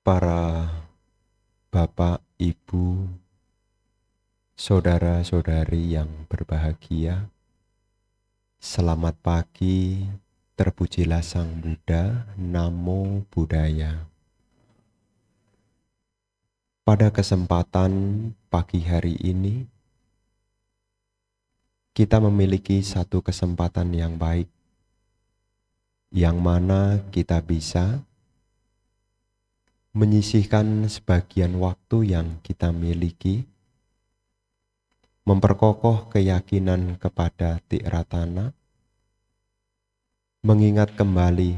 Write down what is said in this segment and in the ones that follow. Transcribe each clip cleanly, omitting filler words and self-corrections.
Para bapak, ibu, saudara-saudari yang berbahagia, selamat pagi, terpujilah Sang Buddha, Namo Buddhaya. Pada kesempatan pagi hari ini, kita memiliki satu kesempatan yang baik, yang mana kita bisa menyisihkan sebagian waktu yang kita miliki, memperkokoh keyakinan kepada Tiratana, mengingat kembali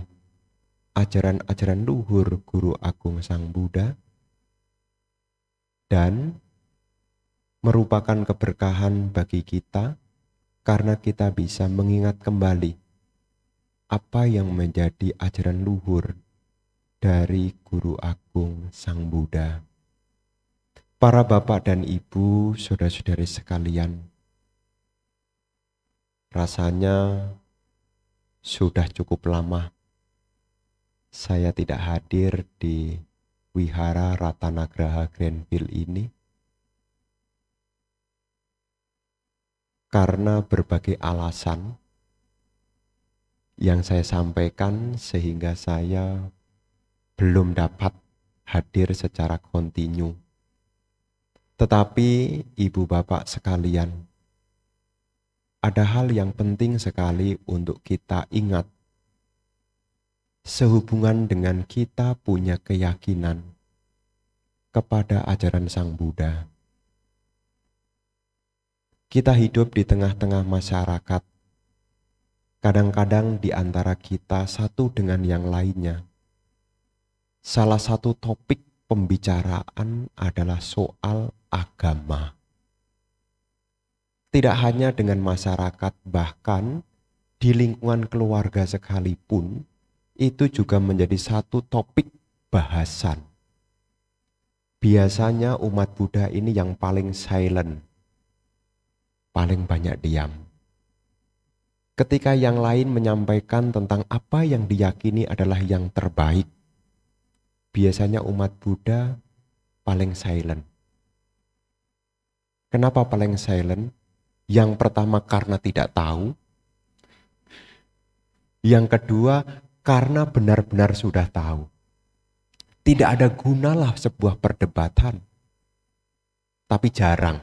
ajaran-ajaran luhur Guru Agung Sang Buddha, dan merupakan keberkahan bagi kita karena kita bisa mengingat kembali apa yang menjadi ajaran luhur dari Guru Agung Sang Buddha. Para bapak dan ibu, saudara-saudari sekalian, rasanya sudah cukup lama saya tidak hadir di Wihara Ratanagraha Grandville ini karena berbagai alasan yang saya sampaikan sehingga saya belum dapat hadir secara kontinu. Tetapi ibu bapak sekalian, ada hal yang penting sekali untuk kita ingat. Sehubungan dengan kita punya keyakinan kepada ajaran Sang Buddha. Kita hidup di tengah-tengah masyarakat. Kadang-kadang di antara kita satu dengan yang lainnya, salah satu topik pembicaraan adalah soal agama. Tidak hanya dengan masyarakat, bahkan di lingkungan keluarga sekalipun, itu juga menjadi satu topik bahasan. Biasanya umat Buddha ini yang paling silent, paling banyak diam. Ketika yang lain menyampaikan tentang apa yang diyakini adalah yang terbaik, biasanya umat Buddha paling silent. Kenapa paling silent? Yang pertama karena tidak tahu. Yang kedua karena benar-benar sudah tahu. Tidak ada gunalah sebuah perdebatan. Tapi jarang.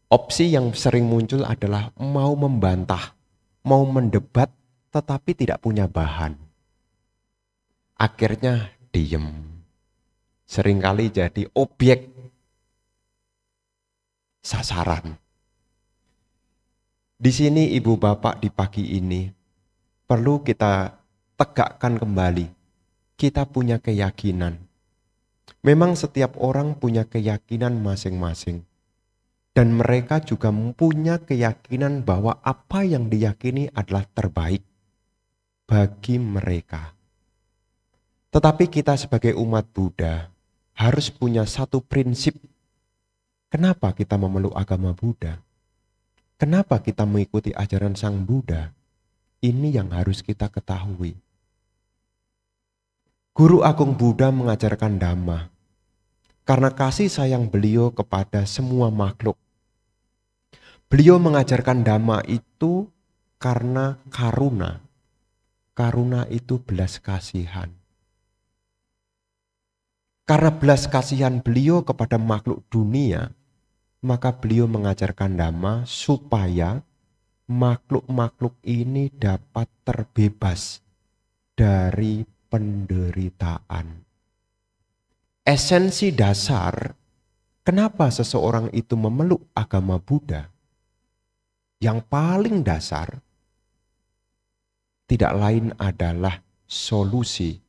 Opsi yang sering muncul adalah mau membantah, mau mendebat tetapi tidak punya bahan. Akhirnya diem. Seringkali jadi objek sasaran. Di sini ibu bapak di pagi ini perlu kita tegakkan kembali. Kita punya keyakinan. Memang setiap orang punya keyakinan masing-masing. Dan mereka juga punya keyakinan bahwa apa yang diyakini adalah terbaik bagi mereka. Tetapi kita sebagai umat Buddha harus punya satu prinsip. Kenapa kita memeluk agama Buddha? Kenapa kita mengikuti ajaran Sang Buddha? Ini yang harus kita ketahui. Guru Agung Buddha mengajarkan Dhamma karena kasih sayang beliau kepada semua makhluk. Beliau mengajarkan Dhamma itu karena karuna. Karuna itu belas kasihan. Karena belas kasihan beliau kepada makhluk dunia, maka beliau mengajarkan Dhamma supaya makhluk-makhluk ini dapat terbebas dari penderitaan. Esensi dasar kenapa seseorang itu memeluk agama Buddha, yang paling dasar tidak lain adalah solusi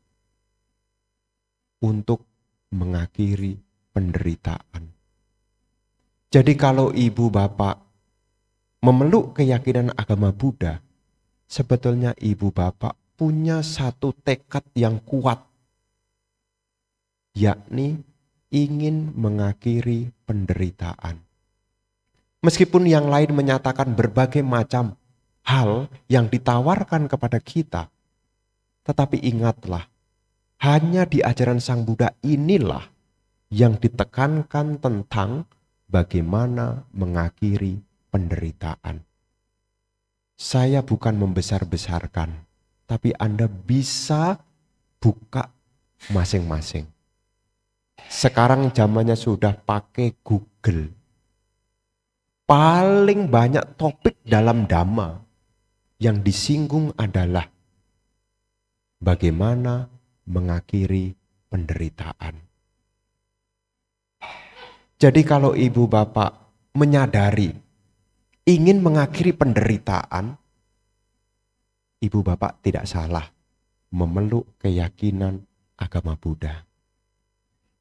untuk mengakhiri penderitaan. Jadi kalau ibu bapak memeluk keyakinan agama Buddha, sebetulnya ibu bapak punya satu tekad yang kuat, yakni ingin mengakhiri penderitaan. Meskipun yang lain menyatakan berbagai macam hal yang ditawarkan kepada kita, tetapi ingatlah, Hanya di ajaran Sang Buddha inilah yang ditekankan tentang bagaimana mengakhiri penderitaan. Saya bukan membesar-besarkan, tapi Anda bisa buka masing-masing. Sekarang zamannya sudah pakai Google. Paling banyak topik dalam Dhamma yang disinggung adalah bagaimana mengakhiri penderitaan. Jadi kalau ibu bapak menyadari ingin mengakhiri penderitaan, ibu bapak tidak salah memeluk keyakinan agama Buddha.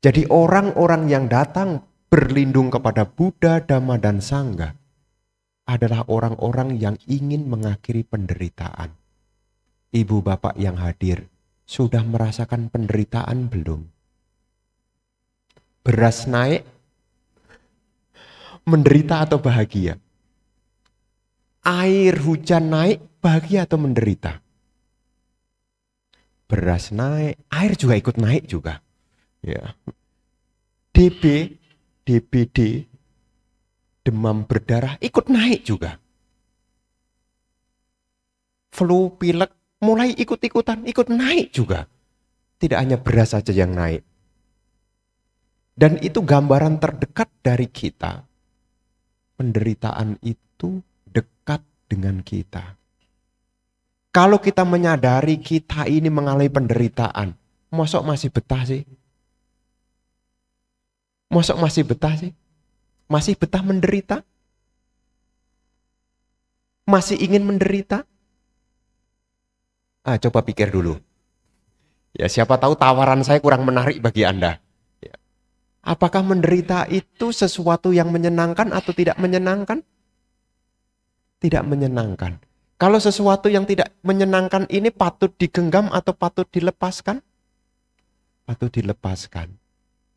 Jadi orang-orang yang datang berlindung kepada Buddha, Dhamma, dan Sangha adalah orang-orang yang ingin mengakhiri penderitaan. Ibu bapak yang hadir sudah merasakan penderitaan belum? Beras naik, menderita atau bahagia? Air hujan naik, bahagia atau menderita? Beras naik, air juga ikut naik juga. Ya. DBD, demam berdarah ikut naik juga. Flu, pilek mulai ikut-ikutan, ikut naik juga. Tidak hanya beras saja yang naik. Dan itu gambaran terdekat dari kita. Penderitaan itu dekat dengan kita. Kalau kita menyadari kita ini mengalami penderitaan, mosok masih betah sih? Mosok masih betah sih? Masih betah menderita? Masih ingin menderita? Coba pikir dulu. Ya, siapa tahu tawaran saya kurang menarik bagi Anda. Ya. Apakah menderita itu sesuatu yang menyenangkan atau tidak menyenangkan? Tidak menyenangkan. Kalau sesuatu yang tidak menyenangkan ini patut digenggam atau patut dilepaskan? Patut dilepaskan.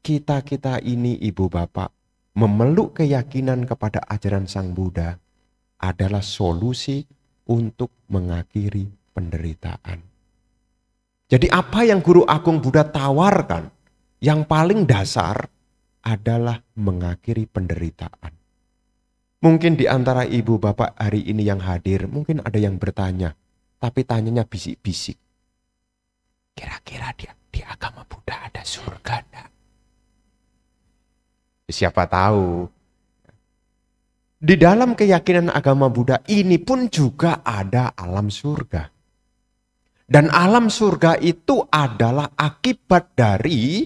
Kita ini ibu bapak memeluk keyakinan kepada ajaran Sang Buddha adalah solusi untuk mengakhiri penderitaan. Jadi apa yang Guru Agung Buddha tawarkan yang paling dasar adalah mengakhiri penderitaan. Mungkin di antara ibu bapak hari ini yang hadir, mungkin ada yang bertanya, tapi tanyanya bisik-bisik. Kira-kira di agama Buddha ada surga enggak? Siapa tahu. Di dalam keyakinan agama Buddha ini pun juga ada alam surga. Dan alam surga itu adalah akibat dari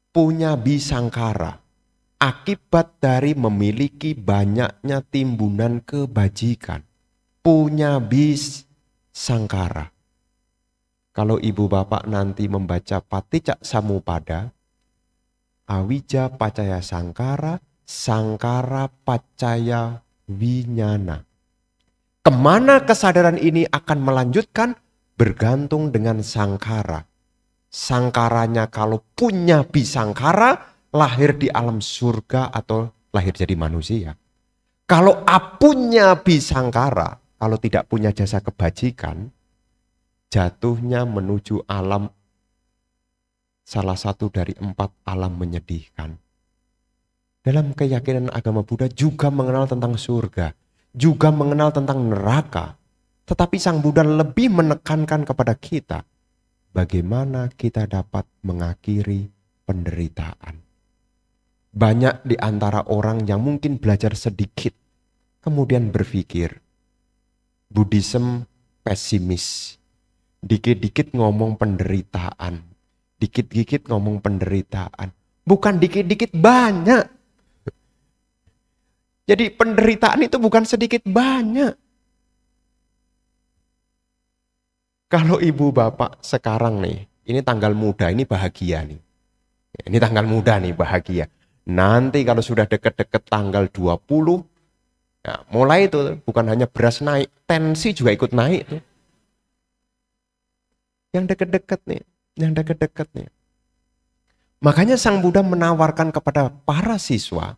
punya bisangkara. Akibat dari memiliki banyaknya timbunan kebajikan. Punya bis sangkara. Kalau ibu bapak nanti membaca Paticca Samuppada, awija pacaya sangkara, sangkara pacaya winyana. Kemana kesadaran ini akan melanjutkan? Bergantung dengan sangkara. Sangkaranya kalau punya bisangkara, lahir di alam surga atau lahir jadi manusia. Kalau apunya bisangkara, kalau tidak punya jasa kebajikan, jatuhnya menuju alam salah satu dari 4 alam menyedihkan. Dalam keyakinan agama Buddha juga mengenal tentang surga, juga mengenal tentang neraka. Tetapi Sang Buddha lebih menekankan kepada kita bagaimana kita dapat mengakhiri penderitaan. Banyak di antara orang yang mungkin belajar sedikit, kemudian berpikir, Buddhism pesimis, dikit-dikit ngomong penderitaan, dikit-dikit ngomong penderitaan. Bukan dikit-dikit, banyak. Jadi penderitaan itu bukan sedikit, banyak. Kalau ibu bapak sekarang nih, ini tanggal muda, ini bahagia nih. Ini tanggal muda nih, bahagia. Nanti kalau sudah deket-deket tanggal 20, ya mulai itu bukan hanya beras naik, tensi juga ikut naik tuh. Yang deket-deket nih, yang deket-deket nih. Makanya Sang Buddha menawarkan kepada para siswa,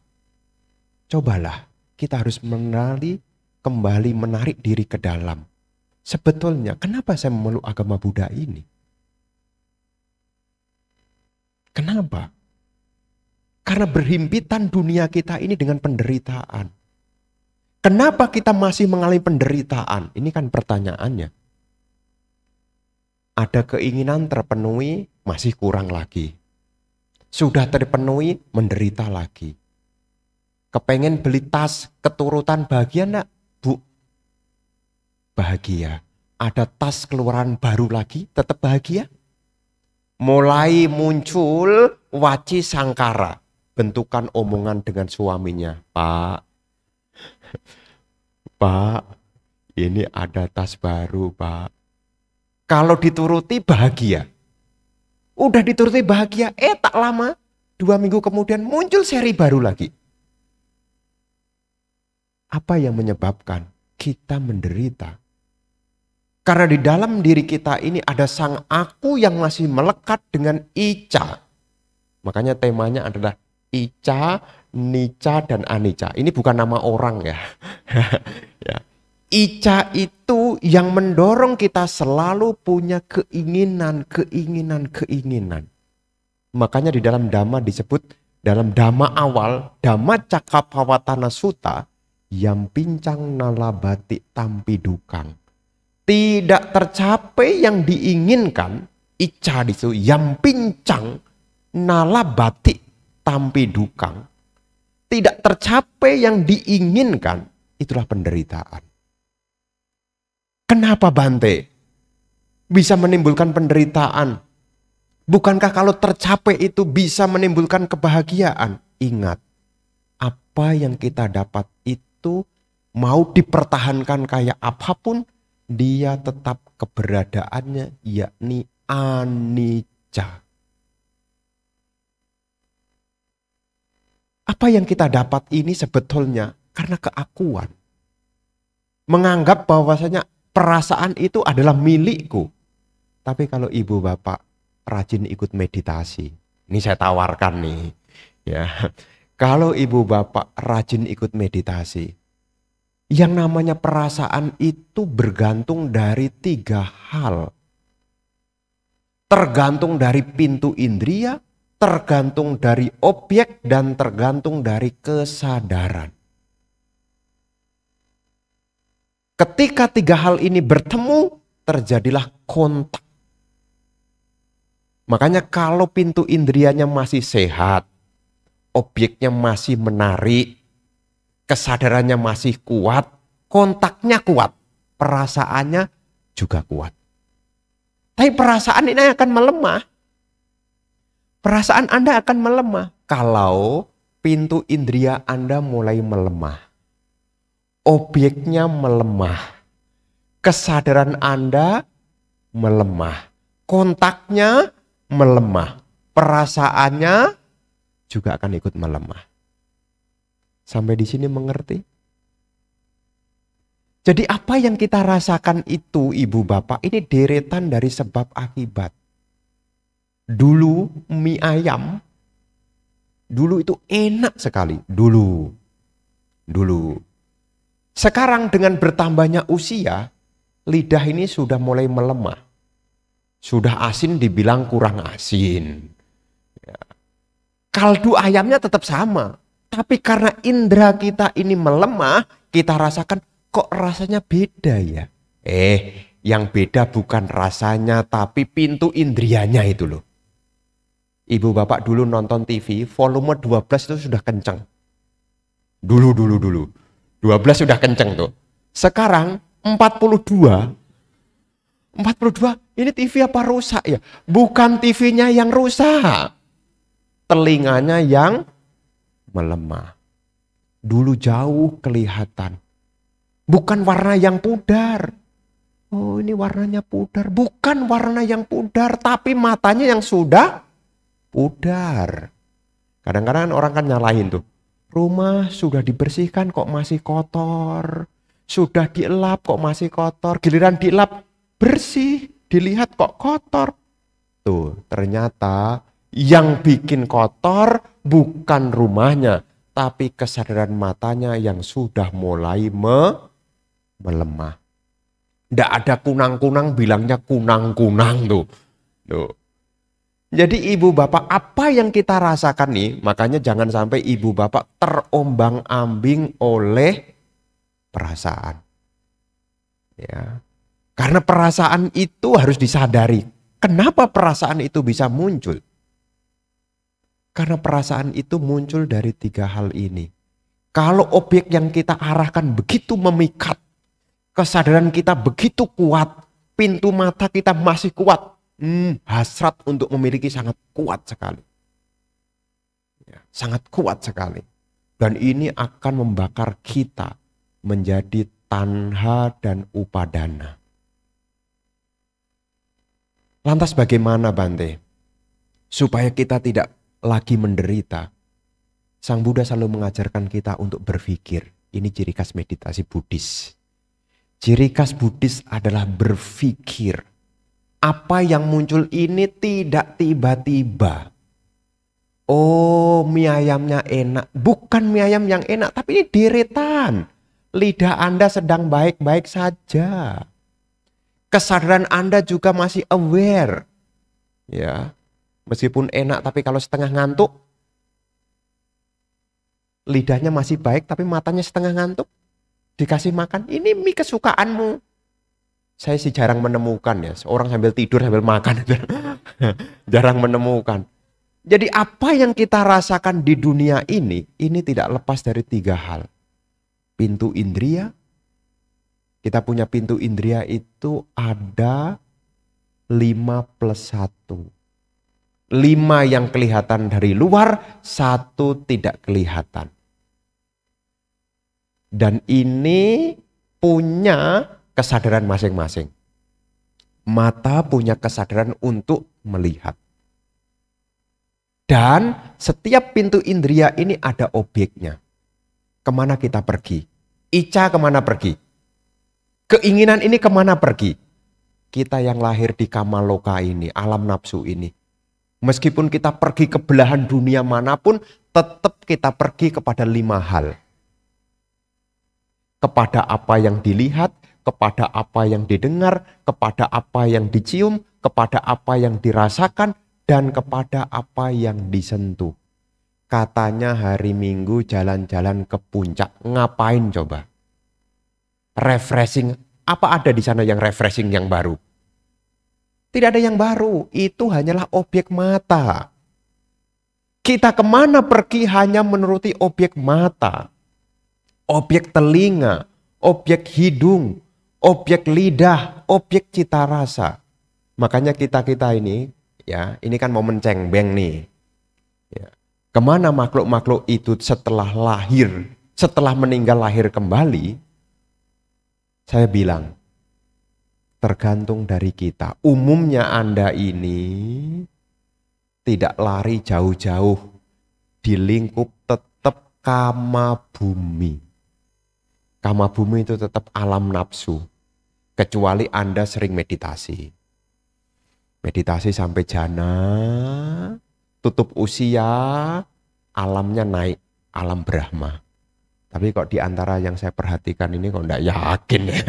cobalah kita harus kembali menarik diri ke dalam. Sebetulnya kenapa saya memeluk agama Buddha ini? Kenapa? Karena berhimpitan dunia kita ini dengan penderitaan. Kenapa kita masih mengalami penderitaan? Ini kan pertanyaannya. Ada keinginan terpenuhi, masih kurang lagi. Sudah terpenuhi, menderita lagi. Kepengen beli tas, keturutan bahagia enggak? Bu, bahagia. Ada tas keluaran baru lagi, tetap bahagia. Mulai muncul waci sangkara. Bentukan omongan dengan suaminya. Pak, Pak, ini ada tas baru, Pak. Kalau dituruti bahagia. Udah dituruti bahagia, tak lama, 2 minggu kemudian muncul seri baru lagi. Apa yang menyebabkan kita menderita? Karena di dalam diri kita ini ada sang aku yang masih melekat dengan Ica. Makanya temanya adalah Ica, Nica, dan Anicca. Ini bukan nama orang ya. Ya. Ica itu yang mendorong kita selalu punya keinginan. Makanya di dalam Dhamma disebut, dalam Dhamma awal, Dhamma Cakkappavattana Sutta, yang pincang nalabati tampi dukang. Tidak tercapai yang diinginkan, Ica itu yang pincang nalabati tampi dukang. Tidak tercapai yang diinginkan, itulah penderitaan. Kenapa Bante bisa menimbulkan penderitaan? Bukankah kalau tercapai itu bisa menimbulkan kebahagiaan? Ingat, apa yang kita dapat itu mau dipertahankan kayak apapun, dia tetap keberadaannya yakni anicca. Apa yang kita dapat ini sebetulnya karena keakuan. Menganggap bahwasanya perasaan itu adalah milikku. Tapi kalau ibu bapak rajin ikut meditasi, ini saya tawarkan nih, ya. Kalau ibu bapak rajin ikut meditasi, yang namanya perasaan itu bergantung dari 3 hal. Tergantung dari pintu indria, tergantung dari objek, dan tergantung dari kesadaran. Ketika 3 hal ini bertemu, terjadilah kontak. Makanya kalau pintu indrianya masih sehat, objeknya masih menarik, kesadarannya masih kuat, kontaknya kuat, perasaannya juga kuat. Tapi perasaan ini akan melemah. Perasaan Anda akan melemah kalau pintu indria Anda mulai melemah. Objeknya melemah, kesadaran Anda melemah, kontaknya melemah, perasaannya juga akan ikut melemah. Sampai di sini mengerti? Jadi apa yang kita rasakan itu, ibu bapak, ini deretan dari sebab akibat. Dulu mie ayam, dulu itu enak sekali, dulu. Sekarang dengan bertambahnya usia, lidah ini sudah mulai melemah. Sudah asin dibilang kurang asin. Ya. Kaldu ayamnya tetap sama. Tapi karena indera kita ini melemah, kita rasakan kok rasanya beda ya. Yang beda bukan rasanya tapi pintu indrianya itu loh. Ibu bapak dulu nonton TV, volume 12 itu sudah kenceng. Dulu. 12 sudah kenceng tuh. Sekarang 42. Ini TV apa rusak ya? Bukan TV-nya yang rusak. Telinganya yang melemah. Dulu jauh kelihatan. Bukan warna yang pudar. Oh, ini warnanya pudar. Bukan warna yang pudar, tapi matanya yang sudah pudar. Kadang-kadang orang kan nyalahin tuh. Rumah sudah dibersihkan kok masih kotor. Sudah dielap kok masih kotor. Giliran dielap bersih, dilihat kok kotor. Tuh, ternyata yang bikin kotor bukan rumahnya, tapi kesadaran matanya yang sudah mulai melemah. Nggak ada kunang-kunang bilangnya kunang-kunang tuh. Tuh. Jadi ibu bapak, apa yang kita rasakan nih, makanya jangan sampai ibu bapak terombang-ambing oleh perasaan. Ya. Karena perasaan itu harus disadari. Kenapa perasaan itu bisa muncul? Karena perasaan itu muncul dari 3 hal ini. Kalau objek yang kita arahkan begitu memikat, kesadaran kita begitu kuat, pintu mata kita masih kuat, hasrat untuk memiliki sangat kuat sekali. Ya, sangat kuat sekali. Dan ini akan membakar kita menjadi tanha dan upadana. Lantas bagaimana Bante? Supaya kita tidak lagi menderita. Sang Buddha selalu mengajarkan kita untuk berpikir. Ini ciri khas meditasi Buddhis. Ciri khas Buddhis adalah berpikir. Apa yang muncul ini tidak tiba-tiba. Oh, mie ayamnya enak. Bukan mie ayam yang enak, tapi ini deretan. Lidah Anda sedang baik-baik saja. Kesadaran Anda juga masih aware. Ya. Meskipun enak, tapi kalau setengah ngantuk, lidahnya masih baik, tapi matanya setengah ngantuk. Dikasih makan, ini mie kesukaanmu. Saya sih jarang menemukan ya, seorang sambil tidur sambil makan. Jarang menemukan. Jadi apa yang kita rasakan di dunia ini tidak lepas dari 3 hal. Pintu indria, kita punya pintu indria itu ada 5+1. 5 yang kelihatan dari luar, 1 tidak kelihatan. Dan ini punya kesadaran masing-masing. Mata punya kesadaran untuk melihat. Dan setiap pintu indria ini ada objeknya. Kemana kita pergi? Ica kemana pergi? Keinginan ini kemana pergi? Kita yang lahir di kamaloka ini, alam nafsu ini. Meskipun kita pergi ke belahan dunia manapun, tetap kita pergi kepada 5 hal. Kepada apa yang dilihat, kepada apa yang didengar, kepada apa yang dicium, kepada apa yang dirasakan, dan kepada apa yang disentuh. Katanya hari Minggu jalan-jalan ke puncak, ngapain coba? Refreshing, apa ada di sana yang refreshing yang baru? Tidak ada yang baru, itu hanyalah objek mata. Kita kemana pergi hanya menuruti objek mata. Objek telinga, objek hidung, objek lidah, objek cita rasa. Makanya kita ini, ya, ini kan momen cengbeng nih. Ya. Kemana makhluk-makhluk itu setelah lahir, setelah meninggal lahir kembali? Saya bilang, tergantung dari kita. Umumnya Anda ini tidak lari jauh-jauh di lingkup tetap kama bumi. Kama bumi itu tetap alam nafsu. Kecuali Anda sering meditasi. Meditasi sampai jana, tutup usia, alamnya naik, alam Brahma. Tapi kok di antara yang saya perhatikan ini kok enggak yakin ya.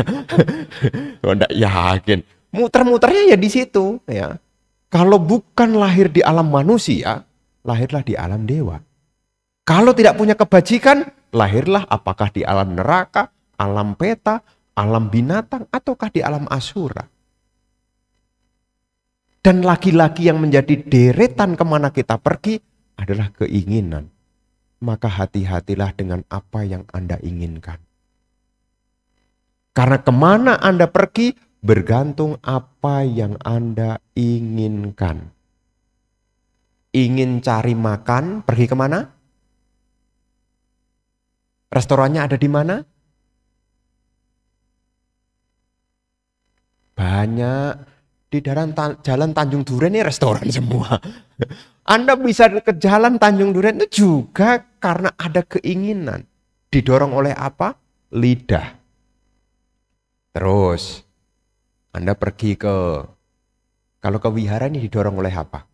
Kok enggak yakin. Muter-muternya ya di situ ya. Kalau bukan lahir di alam manusia, lahirlah di alam dewa. Kalau tidak punya kebajikan, lahirlah apakah di alam neraka, alam peta, alam binatang, ataukah di alam asura. Dan lagi-lagi yang menjadi deretan kemana kita pergi adalah keinginan. Maka hati-hatilah dengan apa yang Anda inginkan. Karena kemana Anda pergi bergantung apa yang Anda inginkan. Ingin cari makan, pergi kemana? Restorannya ada di mana? Banyak. Di jalan Tanjung Duren ini restoran semua. Anda bisa ke jalan Tanjung Duren itu juga karena ada keinginan. Didorong oleh apa? Lidah. Terus Anda pergi kalau ke wihara ini didorong oleh apa?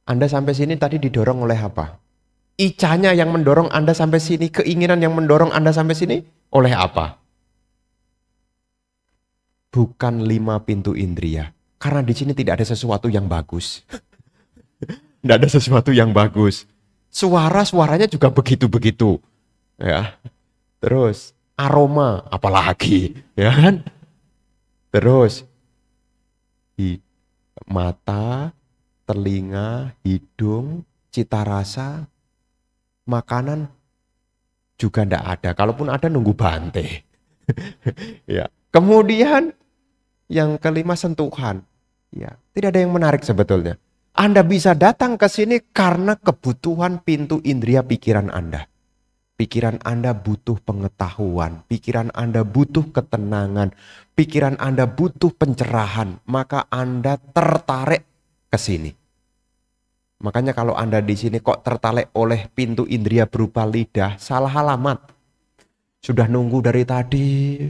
Anda sampai sini tadi didorong oleh apa? Icanya yang mendorong Anda sampai sini, keinginan yang mendorong Anda sampai sini oleh apa? bukan 5 pintu indria. Karena di sini tidak ada sesuatu yang bagus. Tidak ada sesuatu yang bagus. Suaranya juga begitu-begitu. Ya. Terus aroma apalagi, ya kan? Terus mata, telinga, hidung, cita rasa, makanan juga tidak ada. Kalaupun ada nunggu bante. Ya. Kemudian yang kelima sentuhan. Ya, tidak ada yang menarik sebetulnya. Anda bisa datang ke sini karena kebutuhan pintu indera pikiran Anda. Pikiran Anda butuh pengetahuan, pikiran Anda butuh ketenangan, pikiran Anda butuh pencerahan, maka Anda tertarik ke sini. Makanya kalau Anda di sini kok tertarik oleh pintu indera berupa lidah, salah alamat. Sudah nunggu dari tadi,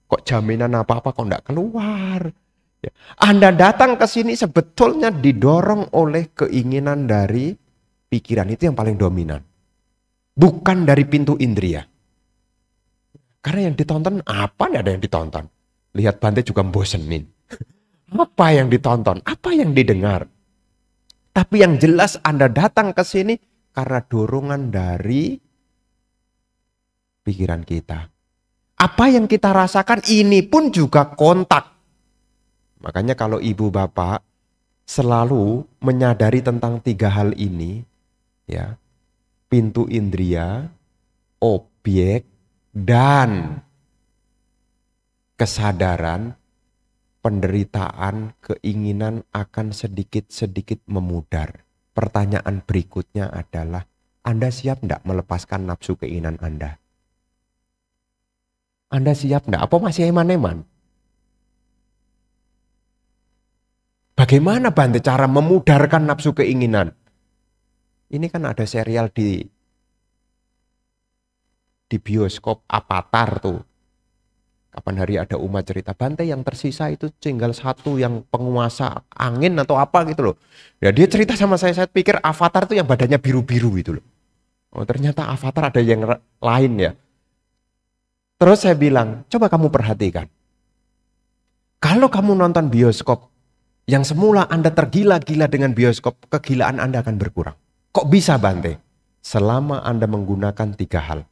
kok jaminan apa-apa kok enggak keluar. Ya. Anda datang ke sini sebetulnya didorong oleh keinginan dari pikiran, itu yang paling dominan. Bukan dari pintu indera. Karena yang ditonton apa? Tidak ada yang ditonton. Lihat Bante juga bosenin. Apa yang ditonton? Apa yang didengar? Tapi yang jelas Anda datang ke sini karena dorongan dari pikiran kita. Apa yang kita rasakan ini pun juga kontak. Makanya kalau ibu bapak selalu menyadari tentang 3 hal ini, ya. Pintu indera, objek, dan kesadaran, penderitaan, keinginan akan sedikit-sedikit memudar. Pertanyaan berikutnya adalah, Anda siap enggak melepaskan nafsu keinginan Anda? Anda siap enggak? Apa masih eman-eman? Bagaimana Bante cara memudarkan nafsu keinginan? Ini kan ada serial di bioskop Avatar tuh. Kapan hari ada umat cerita, Bante yang tersisa itu tinggal 1 yang penguasa angin atau apa gitu loh. Ya dia cerita sama saya pikir Avatar tuh yang badannya biru-biru gitu loh. Oh ternyata Avatar ada yang lain ya. Terus saya bilang, coba kamu perhatikan. Kalau kamu nonton bioskop, yang semula Anda tergila-gila dengan bioskop, kegilaan Anda akan berkurang. Kok bisa Bante? Selama Anda menggunakan 3 hal.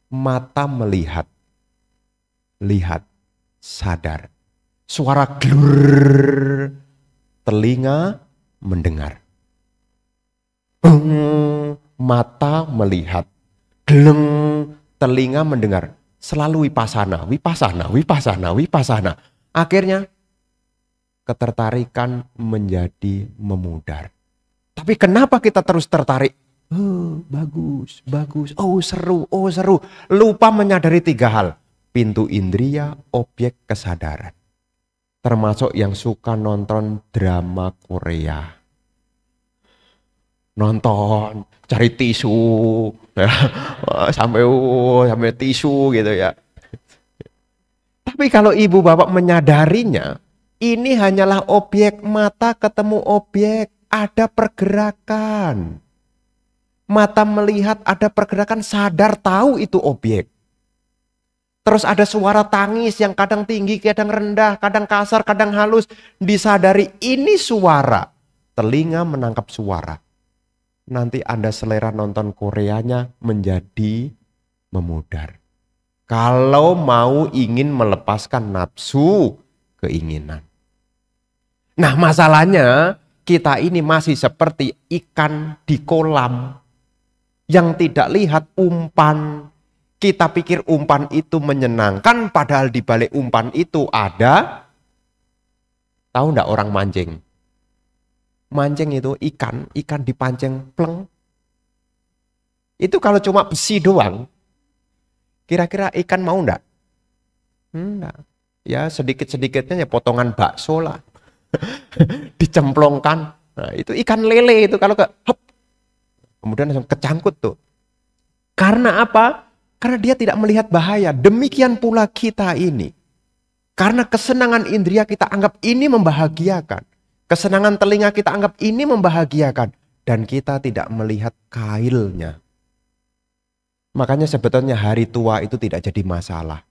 Mata melihat, lihat, sadar. Suara glur, telinga mendengar. Mata melihat, gleng, telinga mendengar. Selalu wipasana, wipasana, wipasana, wipasana. Akhirnya ketertarikan menjadi memudar. Tapi kenapa kita terus tertarik? Bagus, bagus. Oh seru, oh seru. Lupa menyadari 3 hal. Pintu indera, objek, kesadaran. Termasuk yang suka nonton drama Korea. Nonton, cari tisu. Ya. Sampai tisu gitu ya. Tapi kalau ibu bapak menyadarinya, ini hanyalah objek, mata ketemu objek. Ada pergerakan. Mata melihat ada pergerakan, sadar tahu itu objek. Terus ada suara tangis yang kadang tinggi, kadang rendah, kadang kasar, kadang halus. Disadari ini suara. Telinga menangkap suara. Nanti Anda selera nonton Koreanya menjadi memudar. Kalau mau ingin melepaskan nafsu keinginan. Nah masalahnya, kita ini masih seperti ikan di kolam yang tidak lihat umpan. Kita pikir umpan itu menyenangkan, padahal di balik umpan itu ada, tahu enggak orang mancing? Mancing itu ikan dipancing pleng. Itu kalau cuma besi doang, kira-kira ikan mau enggak? Enggak. Ya sedikit-sedikitnya ya potongan bakso lah. Dicemplongkan. Nah, itu ikan lele itu kalau kemudian langsung kecangkut tuh. Karena apa? Karena dia tidak melihat bahaya. Demikian pula kita ini. Karena kesenangan indera kita anggap ini membahagiakan. Kesenangan telinga kita anggap ini membahagiakan. Dan kita tidak melihat kailnya. Makanya sebetulnya hari tua itu tidak jadi masalah.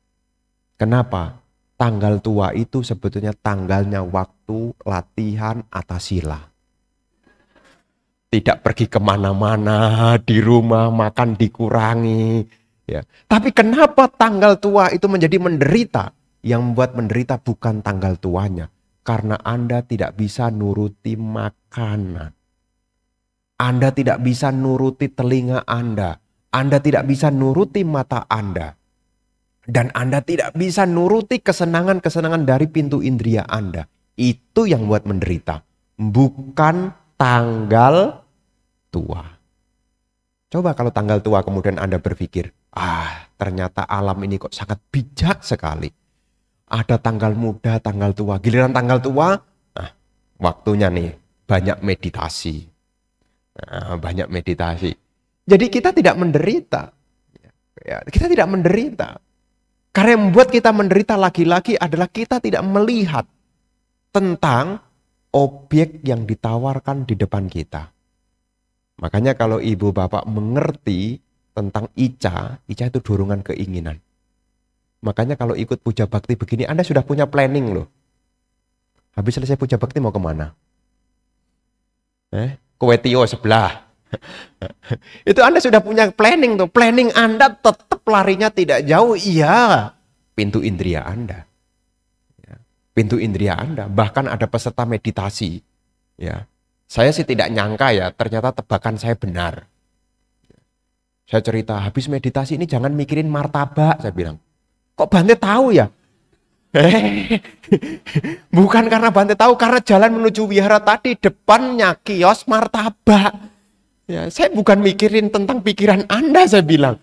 Kenapa? Tanggal tua itu sebetulnya tanggalnya waktu latihan atasila. Tidak pergi kemana-mana, di rumah makan dikurangi. Ya. Tapi kenapa tanggal tua itu menjadi menderita? Yang membuat menderita bukan tanggal tuanya. Karena Anda tidak bisa nuruti makanan. Anda tidak bisa nuruti telinga Anda. Anda tidak bisa nuruti mata Anda. Dan Anda tidak bisa nuruti kesenangan-kesenangan dari pintu indera Anda. Itu yang buat menderita. Bukan tanggal tua. Coba kalau tanggal tua kemudian Anda berpikir, ternyata alam ini kok sangat bijak sekali. Ada tanggal muda, tanggal tua. Giliran tanggal tua, waktunya nih banyak meditasi. Banyak meditasi. Jadi kita tidak menderita. Kita tidak menderita. Karena yang membuat kita menderita lagi-lagi adalah kita tidak melihat tentang objek yang ditawarkan di depan kita. Makanya kalau ibu bapak mengerti tentang Ica itu dorongan keinginan. Makanya kalau ikut puja bakti begini, Anda sudah punya planning loh. Habis selesai puja bakti mau kemana? Kuetio sebelah. Itu Anda sudah punya planning tuh. Planning Anda tetap larinya tidak jauh. Iya, pintu indera Anda. Pintu indera Anda. Bahkan ada peserta meditasi. Ya, saya sih tidak nyangka ya. Ternyata tebakan saya benar. Saya cerita habis meditasi ini jangan mikirin martabak. Saya bilang, kok Bante tahu ya? Bukan karena Bante tahu, karena jalan menuju wihara tadi depannya kios martabak. Ya, saya bukan mikirin tentang pikiran Anda, saya bilang.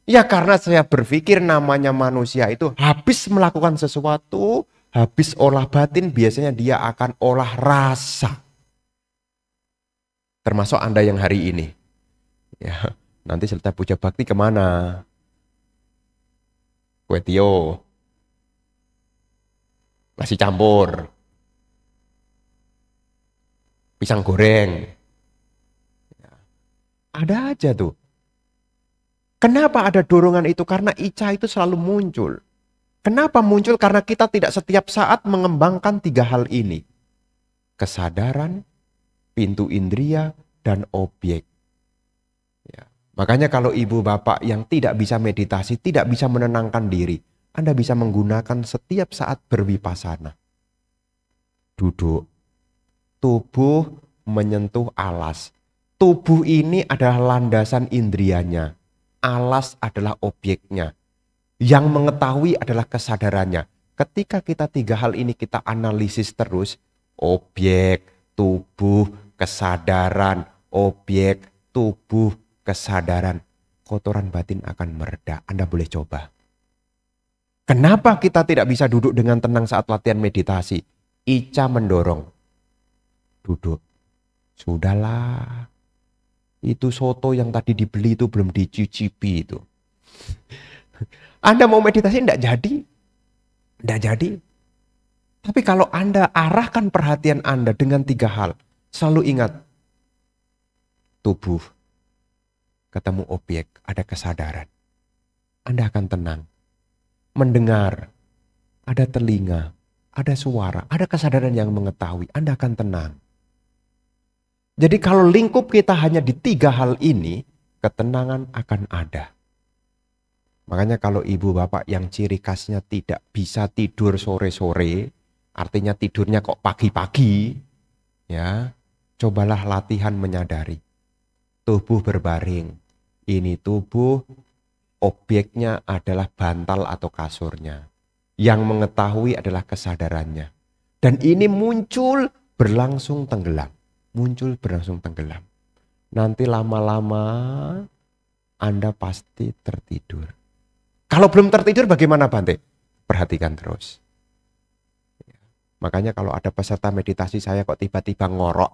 Ya karena saya berpikir namanya manusia itu habis melakukan sesuatu, habis olah batin, biasanya dia akan olah rasa. Termasuk Anda yang hari ini. Ya, nanti selesai puja bakti kemana? Kuetio. Nasi campur. Pisang goreng. Ada aja tuh. Kenapa ada dorongan itu? Karena Ica itu selalu muncul. Kenapa muncul? Karena kita tidak setiap saat mengembangkan 3 hal ini. Kesadaran, pintu indria, dan objek. Ya. Makanya kalau ibu bapak yang tidak bisa meditasi, tidak bisa menenangkan diri, Anda bisa menggunakan setiap saat berwipasana. Duduk. Tubuh menyentuh alas. Tubuh ini adalah landasan indrianya. Alas adalah objeknya. Yang mengetahui adalah kesadarannya. Ketika kita 3 hal ini kita analisis terus, objek, tubuh, kesadaran, objek, tubuh, kesadaran, kotoran batin akan mereda. Anda boleh coba. Kenapa kita tidak bisa duduk dengan tenang saat latihan meditasi? Ica mendorong. Duduk. Sudahlah. Itu soto yang tadi dibeli itu belum dicicipi itu. Anda mau meditasi tidak jadi. Tidak jadi. Tapi kalau Anda arahkan perhatian Anda dengan 3 hal. Selalu ingat. Tubuh. Ketemu objek. Ada kesadaran. Anda akan tenang. Mendengar. Ada telinga. Ada suara. Ada kesadaran yang mengetahui. Anda akan tenang. Jadi kalau lingkup kita hanya di 3 hal ini, ketenangan akan ada. Makanya kalau ibu bapak yang ciri khasnya tidak bisa tidur sore-sore, artinya tidurnya kok pagi-pagi, ya, cobalah latihan menyadari. Tubuh berbaring, ini tubuh, objeknya adalah bantal atau kasurnya. Yang mengetahui adalah kesadarannya. Dan ini muncul berlangsung tenggelam. Muncul berlangsung tenggelam. Nanti lama-lama Anda pasti tertidur. Kalau belum tertidur bagaimana Bante? Perhatikan terus. Makanya kalau ada peserta meditasi saya kok tiba-tiba ngorok.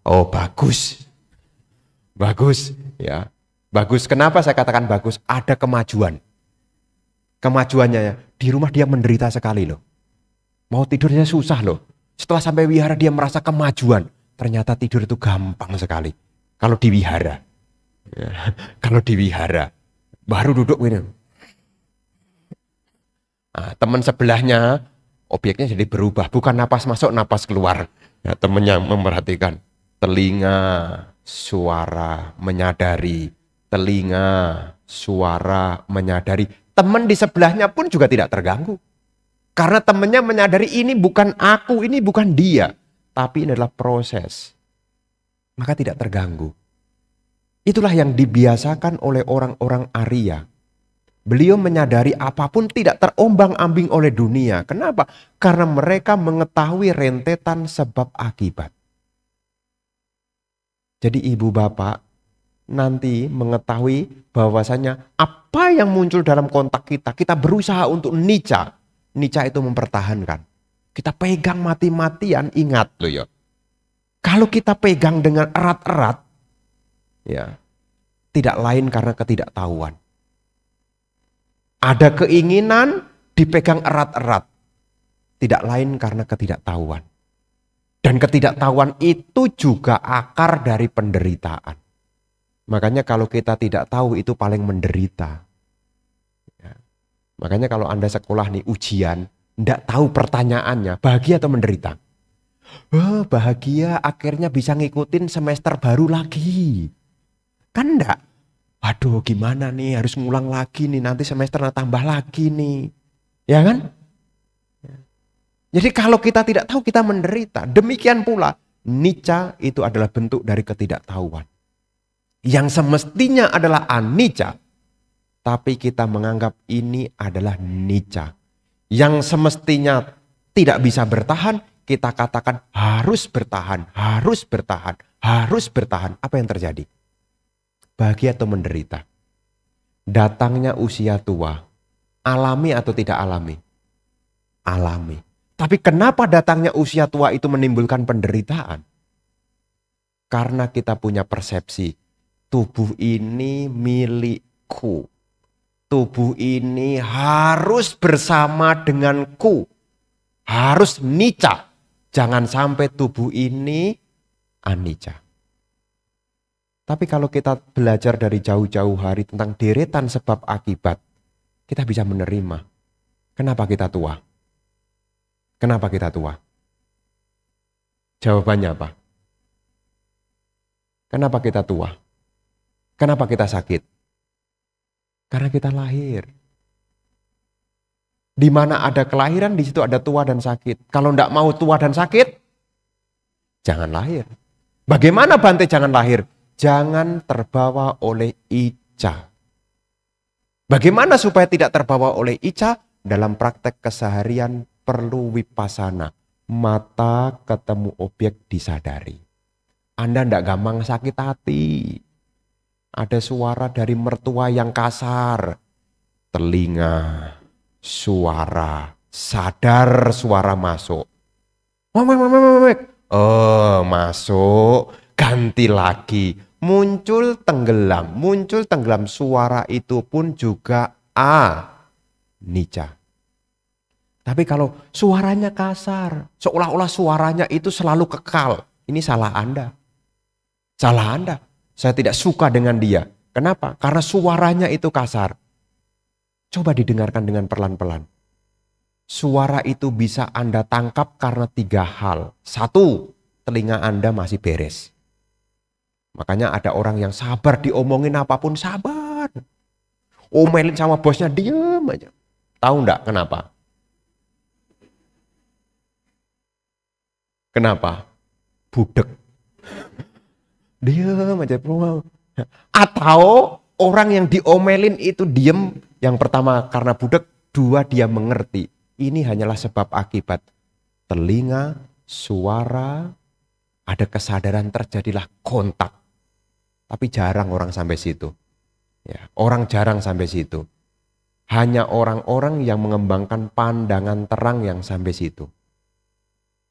Oh bagus. Bagus. Ya, bagus. Kenapa saya katakan bagus? Ada kemajuan. Kemajuannya ya, di rumah dia menderita sekali loh. Mau tidurnya susah loh. Setelah sampai wihara dia merasa kemajuan. Ternyata tidur itu gampang sekali. Kalau di wihara. Ya, kalau di wihara. Baru duduk ini. Nah, teman sebelahnya objeknya jadi berubah, bukan napas masuk, napas keluar. Ya, temennya memperhatikan telinga, suara, menyadari, telinga, suara, menyadari. Teman di sebelahnya pun juga tidak terganggu. Karena temannya menyadari ini bukan aku, ini bukan dia. Tapi ini adalah proses. Maka tidak terganggu. Itulah yang dibiasakan oleh orang-orang Arya. Beliau menyadari apapun tidak terombang-ambing oleh dunia. Kenapa? Karena mereka mengetahui rentetan sebab akibat. Jadi ibu bapak nanti mengetahui bahwasanya apa yang muncul dalam kontak kita, kita berusaha untuk nica. Nica itu mempertahankan. Kita pegang mati-matian, ingat loh ya. Kalau kita pegang dengan erat-erat, ya, tidak lain karena ketidaktahuan. Ada keinginan dipegang erat-erat. Tidak lain karena ketidaktahuan. Dan ketidaktahuan itu juga akar dari penderitaan. Makanya kalau kita tidak tahu itu paling menderita. Ya. Makanya kalau Anda sekolah nih ujian, tidak tahu pertanyaannya, bahagia atau menderita? Oh, bahagia akhirnya bisa ngikutin semester baru lagi. Kan enggak? Aduh gimana nih harus ngulang lagi nih nanti semester tambah lagi nih. Ya kan? Jadi kalau kita tidak tahu kita menderita. Demikian pula nica itu adalah bentuk dari ketidaktahuan. Yang semestinya adalah anicca. Tapi kita menganggap ini adalah nica. Yang semestinya tidak bisa bertahan kita katakan harus bertahan, harus bertahan, harus bertahan. Apa yang terjadi? Bahagia atau menderita? Datangnya usia tua, alami atau tidak alami? Alami. Tapi kenapa datangnya usia tua itu menimbulkan penderitaan? Karena kita punya persepsi, tubuh ini milikku. Tubuh ini harus bersama denganku. Harus nica. Jangan sampai tubuh ini anicca. Tapi kalau kita belajar dari jauh-jauh hari tentang deretan sebab akibat, kita bisa menerima. Kenapa kita tua? Kenapa kita tua? Jawabannya apa? Kenapa kita tua? Kenapa kita sakit? Karena kita lahir. Di mana ada kelahiran, di situ ada tua dan sakit. Kalau tidak mau tua dan sakit, jangan lahir. Bagaimana Bante jangan lahir? Jangan terbawa oleh icca. Bagaimana supaya tidak terbawa oleh icca? Dalam praktek keseharian perlu vipassana. Mata ketemu objek disadari. Anda tidak gampang sakit hati. Ada suara dari mertua yang kasar. Telinga, suara, sadar suara masuk. Oh, masuk, ganti lagi. Muncul tenggelam suara itu pun juga anicca. Tapi kalau suaranya kasar, seolah-olah suaranya itu selalu kekal, ini salah Anda. Salah Anda. Saya tidak suka dengan dia. Kenapa? Karena suaranya itu kasar. Coba didengarkan dengan pelan-pelan. Suara itu bisa Anda tangkap karena 3 hal. 1, telinga Anda masih beres. Makanya ada orang yang sabar diomongin apapun sabar. Omelin sama bosnya diem aja. Tahu enggak kenapa? Kenapa? Budek. Diem aja. Atau orang yang diomelin itu diem. Yang pertama karena budek. 2 dia mengerti. Ini hanyalah sebab akibat. Telinga, suara, ada kesadaran terjadilah kontak. Tapi jarang orang sampai situ. Ya, orang jarang sampai situ. Hanya orang-orang yang mengembangkan pandangan terang yang sampai situ.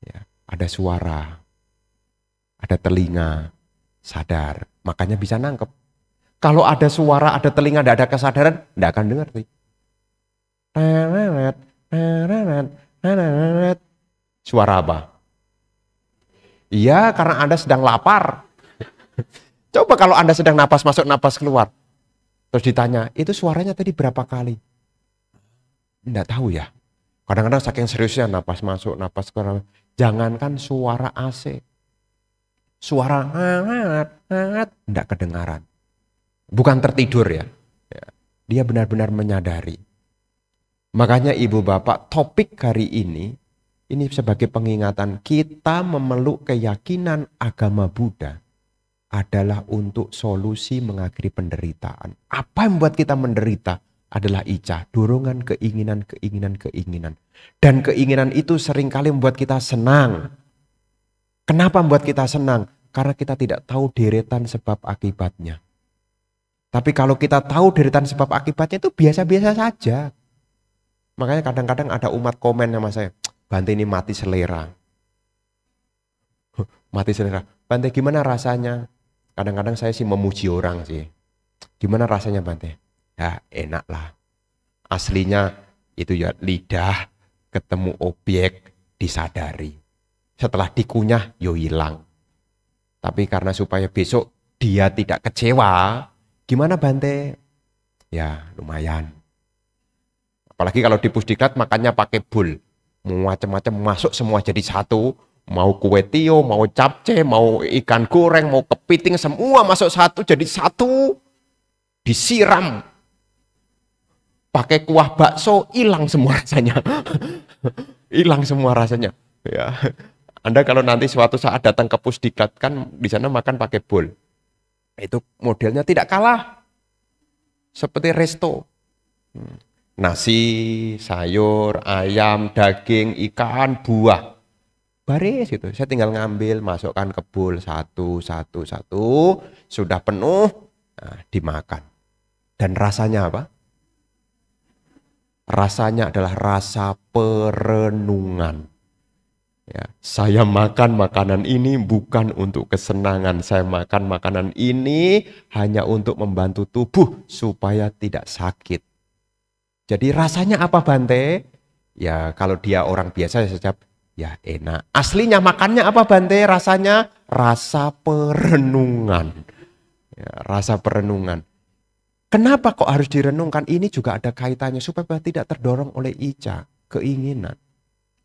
Ya, ada suara, ada telinga, sadar. Makanya bisa nangkep. Kalau ada suara, ada telinga, tidak ada kesadaran, tidak akan dengar. Suara apa? Iya, karena Anda sedang lapar. Coba kalau Anda sedang napas masuk, napas keluar. Terus ditanya, itu suaranya tadi berapa kali? Enggak tahu ya. Kadang-kadang saking seriusnya napas masuk, napas keluar. Jangankan suara AC. Suara hangat, enggak kedengaran. Bukan tertidur ya. Dia benar-benar menyadari. Makanya ibu bapak, topik hari ini sebagai pengingatan kita memeluk keyakinan agama Buddha adalah untuk solusi mengakhiri penderitaan. Apa yang membuat kita menderita adalah icah, dorongan, keinginan. Dan keinginan itu seringkali membuat kita senang. Kenapa membuat kita senang? Karena kita tidak tahu deretan sebab akibatnya. Tapi kalau kita tahu deretan sebab akibatnya itu biasa-biasa saja. Makanya kadang-kadang ada umat komen sama saya, Bante ini mati selera. Mati selera. Bante gimana rasanya? Kadang-kadang saya sih memuji orang sih. Gimana rasanya Bante? Ya enak lah. Aslinya itu ya lidah ketemu objek disadari. Setelah dikunyah yo hilang. Tapi karena supaya besok dia tidak kecewa, gimana Bante? Ya lumayan. Apalagi kalau di pusdiklat makannya pakai bowl. Mau macam-macam masuk semua jadi satu. Mau kue tio, mau capce, mau ikan goreng, mau kepiting, semua masuk satu jadi satu. Disiram. Pakai kuah bakso, hilang semua rasanya. Hilang semua rasanya. Ya. Anda kalau nanti suatu saat datang ke pusdiklat kan di sana makan pakai bowl. Itu modelnya tidak kalah. Seperti resto. Nasi, sayur, ayam, daging, ikan, buah. Baris gitu. Saya tinggal ngambil, masukkan ke bowl satu. Sudah penuh, nah, dimakan. Dan rasanya apa? Rasanya adalah rasa perenungan. Ya, saya makan makanan ini bukan untuk kesenangan. Saya makan makanan ini hanya untuk membantu tubuh supaya tidak sakit. Jadi rasanya apa Bante? Ya kalau dia orang biasa ya sejak ya enak. Aslinya makannya apa Bante? Rasanya rasa perenungan. Ya, rasa perenungan. Kenapa kok harus direnungkan? Ini juga ada kaitannya supaya tidak terdorong oleh icah, keinginan.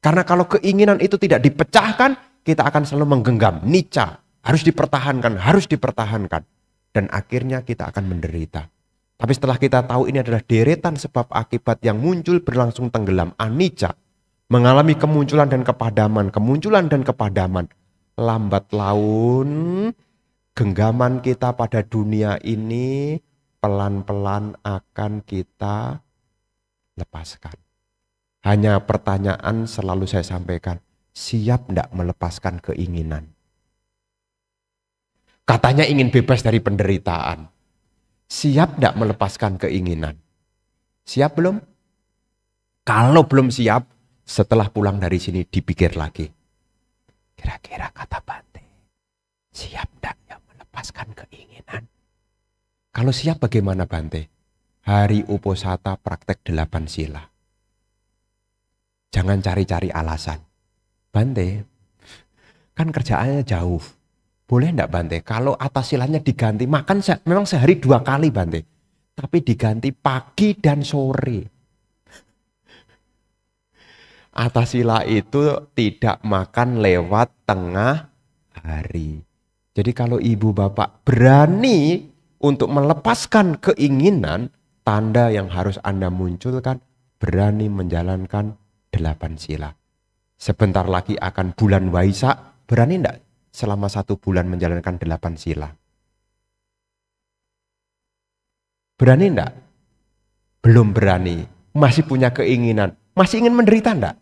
Karena kalau keinginan itu tidak dipecahkan, kita akan selalu menggenggam. Nicca, harus dipertahankan. Dan akhirnya kita akan menderita. Tapi setelah kita tahu ini adalah deretan sebab akibat yang muncul berlangsung tenggelam. Anicca, mengalami kemunculan dan kepadaman. Lambat laun, genggaman kita pada dunia ini pelan-pelan akan kita lepaskan. Hanya pertanyaan selalu saya sampaikan, siap enggak melepaskan keinginan? Katanya ingin bebas dari penderitaan. Siap enggak melepaskan keinginan? Siap belum? Kalau belum siap, setelah pulang dari sini dipikir lagi. Kira-kira kata Bante, siap enggak ya melepaskan keinginan? Kalau siap bagaimana Bante? Hari Uposatha praktek 8 sila. Jangan cari-cari alasan. Bante, kan kerjaannya jauh. Boleh enggak Bante? Kalau atas silanya diganti, makan memang sehari 2 kali Bante. Tapi diganti pagi dan sore. Atas sila itu tidak makan lewat tengah hari. Jadi kalau ibu bapak berani untuk melepaskan keinginan, tanda yang harus Anda munculkan, berani menjalankan 8 sila. Sebentar lagi akan bulan Waisak, berani enggak selama 1 bulan menjalankan 8 sila? Berani enggak? Belum berani, masih punya keinginan, masih ingin menderita enggak?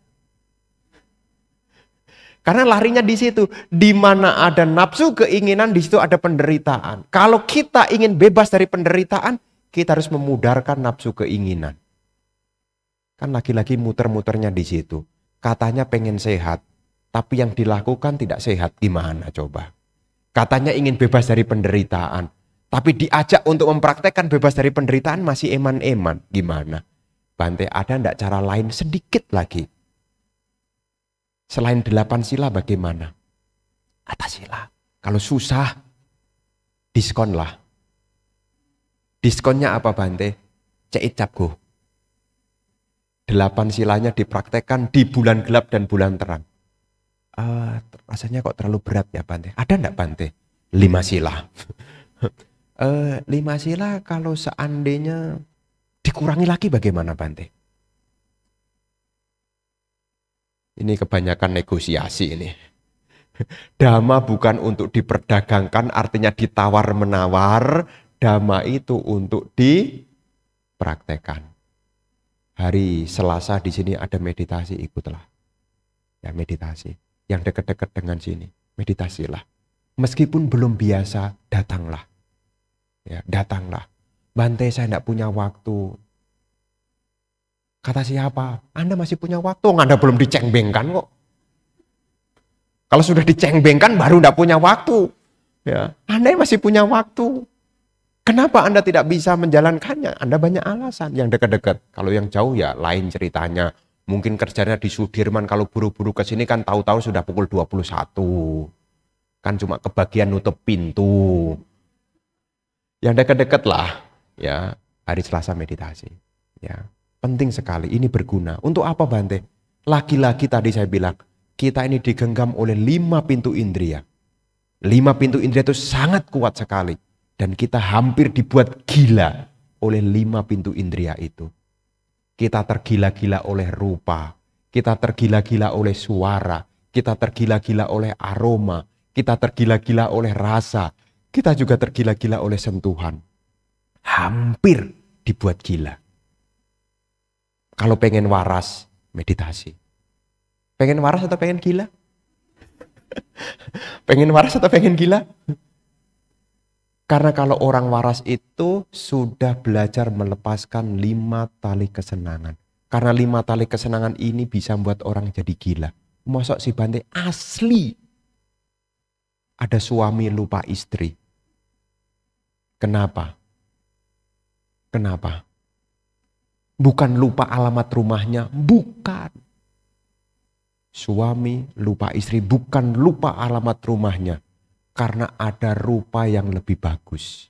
Karena larinya di situ, di mana ada nafsu keinginan, di situ ada penderitaan. Kalau kita ingin bebas dari penderitaan, kita harus memudarkan nafsu keinginan. Kan lagi-lagi muter-muternya di situ. Katanya pengen sehat, tapi yang dilakukan tidak sehat. Gimana coba? Katanya ingin bebas dari penderitaan, tapi diajak untuk mempraktekkan bebas dari penderitaan masih eman-eman. Gimana? Bante, ada enggak cara lain sedikit lagi? Selain 8 sila bagaimana? Atas sila. Kalau susah, diskonlah. Diskonnya apa Bante? Ceit cap go. 8 silanya dipraktekkan di bulan gelap dan bulan terang. Rasanya kok terlalu berat ya Bante. Ada enggak Bante? 5 sila. 5 sila kalau seandainya dikurangi lagi bagaimana Bante? Ini kebanyakan negosiasi ini. Dhamma bukan untuk diperdagangkan, artinya ditawar-menawar. Dhamma itu untuk dipraktekkan. Hari Selasa di sini ada meditasi, ikutlah. Ya meditasi. Yang dekat-dekat dengan sini, meditasilah. Meskipun belum biasa, datanglah. Ya, datanglah. Bante, saya tidak punya waktu. Kata siapa? Anda masih punya waktu, Anda belum dicengbengkan kok. Kalau sudah dicengbengkan baru tidak punya waktu. Ya, Anda masih punya waktu. Kenapa Anda tidak bisa menjalankannya? Anda banyak alasan. Yang dekat-dekat. Kalau yang jauh ya lain ceritanya. Mungkin kerjanya di Sudirman, kalau buru-buru ke sini kan tahu-tahu sudah pukul 21. Kan cuma kebagian nutup pintu. Yang dekat-dekat lah. Ya, hari Selasa meditasi. Ya, penting sekali. Ini berguna. Untuk apa Bante? Lagi-lagi tadi saya bilang, kita ini digenggam oleh 5 pintu indria. 5 pintu indria itu sangat kuat sekali. Dan kita hampir dibuat gila oleh 5 pintu indria itu. Kita tergila-gila oleh rupa. Kita tergila-gila oleh suara. Kita tergila-gila oleh aroma. Kita tergila-gila oleh rasa. Kita juga tergila-gila oleh sentuhan. Hampir dibuat gila. Kalau pengen waras, meditasi. Pengen waras atau pengen gila? Pengen waras atau pengen gila? Karena kalau orang waras itu sudah belajar melepaskan 5 tali kesenangan. Karena 5 tali kesenangan ini bisa membuat orang jadi gila. Mosok si Bante asli. Ada suami lupa istri. Kenapa? Kenapa? Bukan lupa alamat rumahnya, bukan. Suami lupa istri, bukan lupa alamat rumahnya. Karena ada rupa yang lebih bagus.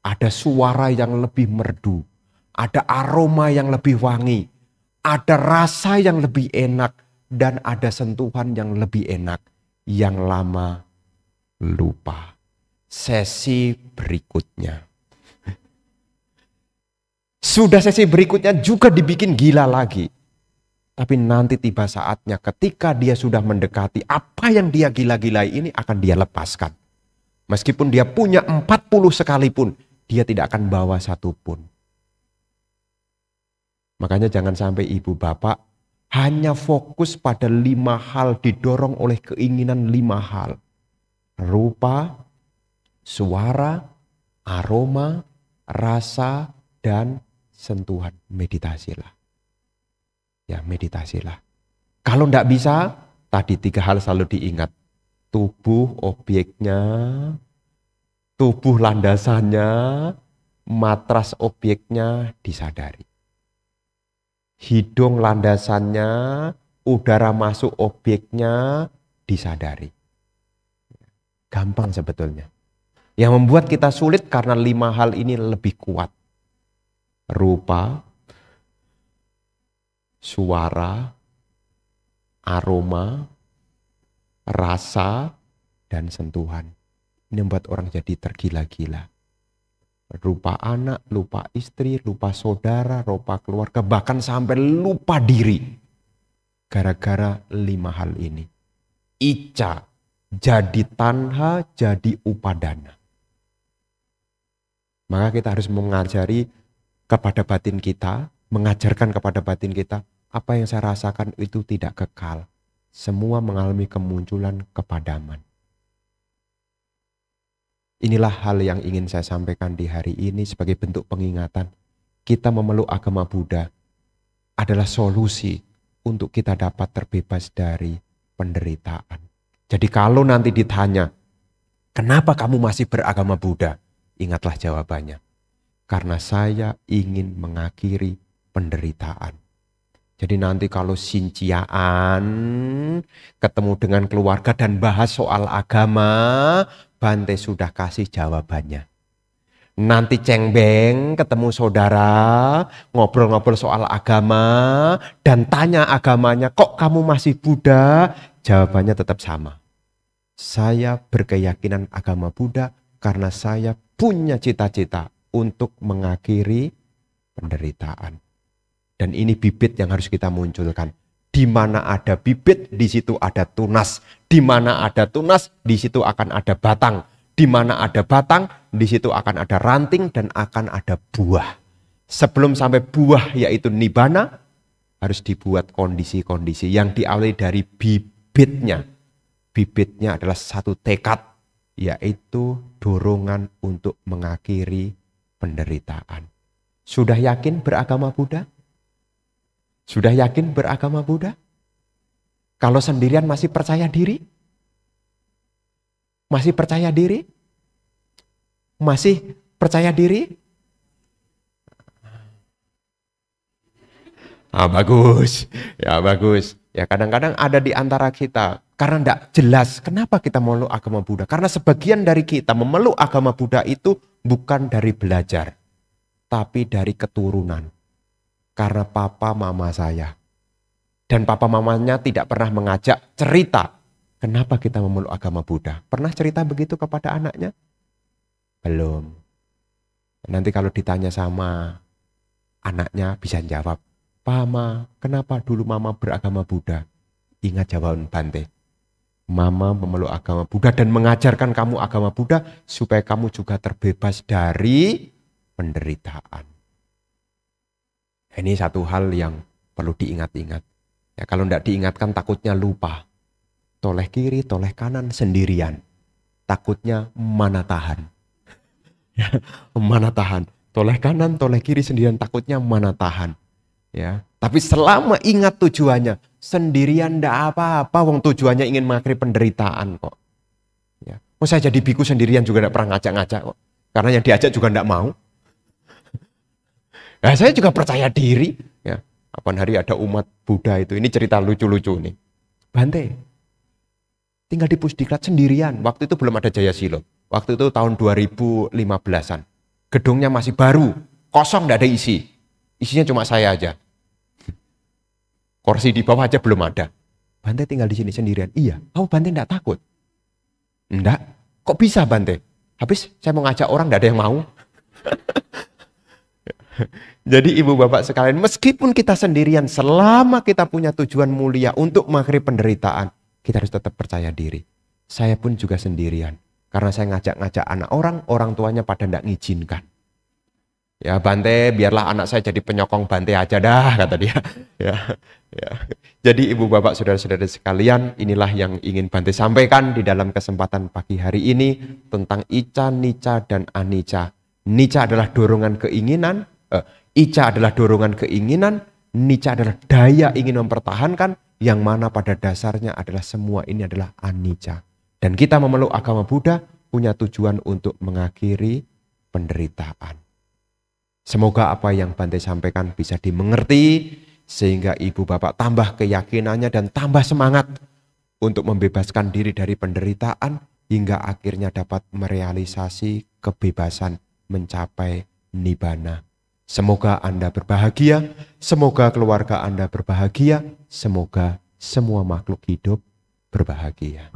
Ada suara yang lebih merdu. Ada aroma yang lebih wangi. Ada rasa yang lebih enak. Dan ada sentuhan yang lebih enak. Yang lama lupa. Sesi berikutnya. Sudah sesi berikutnya juga dibikin gila lagi. Tapi nanti tiba saatnya ketika dia sudah mendekati apa yang dia gila-gilai ini akan dia lepaskan. Meskipun dia punya 40 sekalipun, dia tidak akan bawa satupun. Makanya jangan sampai ibu bapak hanya fokus pada 5 hal, didorong oleh keinginan 5 hal. Rupa, suara, aroma, rasa, dan sentuhan. Meditasilah. Ya meditasilah. Kalau tidak bisa, tadi 3 hal selalu diingat. Tubuh objeknya, tubuh landasannya, matras objeknya disadari. Hidung landasannya, udara masuk objeknya disadari. Gampang sebetulnya. Yang membuat kita sulit karena 5 hal ini lebih kuat. Rupa, suara, aroma, rasa, dan sentuhan. Ini membuat orang jadi tergila-gila. Lupa anak, lupa istri, lupa saudara, lupa keluarga, bahkan sampai lupa diri. Gara-gara 5 hal ini. Ica, jadi tanha, jadi upadana. Maka kita harus mengajari kepada batin kita, mengajarkan kepada batin kita, apa yang saya rasakan itu tidak kekal. Semua mengalami kemunculan kepadaman. Inilah hal yang ingin saya sampaikan di hari ini sebagai bentuk pengingatan. Kita memeluk agama Buddha adalah solusi untuk kita dapat terbebas dari penderitaan. Jadi kalau nanti ditanya, kenapa kamu masih beragama Buddha? Ingatlah jawabannya. Karena saya ingin mengakhiri penderitaan. Jadi nanti kalau sinciaan, ketemu dengan keluarga dan bahas soal agama, Bante sudah kasih jawabannya. Nanti cengbeng ketemu saudara, ngobrol-ngobrol soal agama, dan tanya agamanya, kok kamu masih Buddha? Jawabannya tetap sama. Saya berkeyakinan agama Buddha karena saya punya cita-cita untuk mengakhiri penderitaan. Dan ini bibit yang harus kita munculkan. Di mana ada bibit, di situ ada tunas. Di mana ada tunas, di situ akan ada batang. Di mana ada batang, di situ akan ada ranting dan akan ada buah. Sebelum sampai buah yaitu nibbana, harus dibuat kondisi-kondisi yang diawali dari bibitnya. Bibitnya adalah satu tekad, yaitu dorongan untuk mengakhiri penderitaan. Sudah yakin beragama Buddha? Sudah yakin beragama Buddha? Kalau sendirian masih percaya diri? Masih percaya diri? Masih percaya diri? Bagus. Ya bagus. Ya kadang-kadang ada di antara kita. Karena tidak jelas kenapa kita memeluk agama Buddha. Karena sebagian dari kita memeluk agama Buddha itu bukan dari belajar. Tapi dari keturunan. Karena papa mama saya. Dan papa mamanya tidak pernah mengajak cerita. Kenapa kita memeluk agama Buddha? Pernah cerita begitu kepada anaknya? Belum. Nanti kalau ditanya sama anaknya bisa jawab. Mama, kenapa dulu mama beragama Buddha? Ingat jawaban Bante. Mama memeluk agama Buddha dan mengajarkan kamu agama Buddha supaya kamu juga terbebas dari penderitaan. Ini satu hal yang perlu diingat-ingat. Ya, kalau tidak diingatkan takutnya lupa. Toleh kiri, toleh kanan sendirian. Takutnya mana tahan. Ya, mana tahan. Toleh kanan, toleh kiri sendirian, takutnya mana tahan. Ya, tapi selama ingat tujuannya, sendirian ndak apa-apa. Wong tujuannya ingin mengakhiri penderitaan kok. Ya, saya jadi biku sendirian juga ndak pernah ngajak-ngajak kok. Karena yang diajak juga ndak mau. Nah, saya juga percaya diri. Ya, apaan hari ada umat Buddha itu. Ini cerita lucu-lucu nih. Bante, tinggal di Pusdiklat sendirian. Waktu itu belum ada Jaya Silo. Waktu itu tahun 2015-an. Gedungnya masih baru, kosong, ndak ada isi. Isinya cuma saya aja. Kursi di bawah aja belum ada. Bante tinggal di sini sendirian. Iya. Kamu Bante ndak takut? Ndak. Kok bisa Bante? Habis saya mau ngajak orang ndak ada yang mau. Jadi ibu bapak sekalian, meskipun kita sendirian, selama kita punya tujuan mulia untuk mengakhiri penderitaan, kita harus tetap percaya diri. Saya pun juga sendirian. Karena saya ngajak-ngajak anak orang tuanya pada ndak ngizinkan. Ya Bante, biarlah anak saya jadi penyokong Bante aja dah, kata dia. Ya. Jadi ibu bapak saudara-saudara sekalian, inilah yang ingin Bante sampaikan di dalam kesempatan pagi hari ini tentang Icca, Nicca, dan Anicca. Nicca adalah dorongan keinginan, Icca adalah dorongan keinginan, Nicca adalah daya ingin mempertahankan, yang mana pada dasarnya adalah semua ini adalah anicca. Dan kita memeluk agama Buddha punya tujuan untuk mengakhiri penderitaan. Semoga apa yang Bante sampaikan bisa dimengerti, sehingga ibu bapak tambah keyakinannya dan tambah semangat untuk membebaskan diri dari penderitaan, hingga akhirnya dapat merealisasi kebebasan mencapai nibbana. Semoga Anda berbahagia, semoga keluarga Anda berbahagia, semoga semua makhluk hidup berbahagia.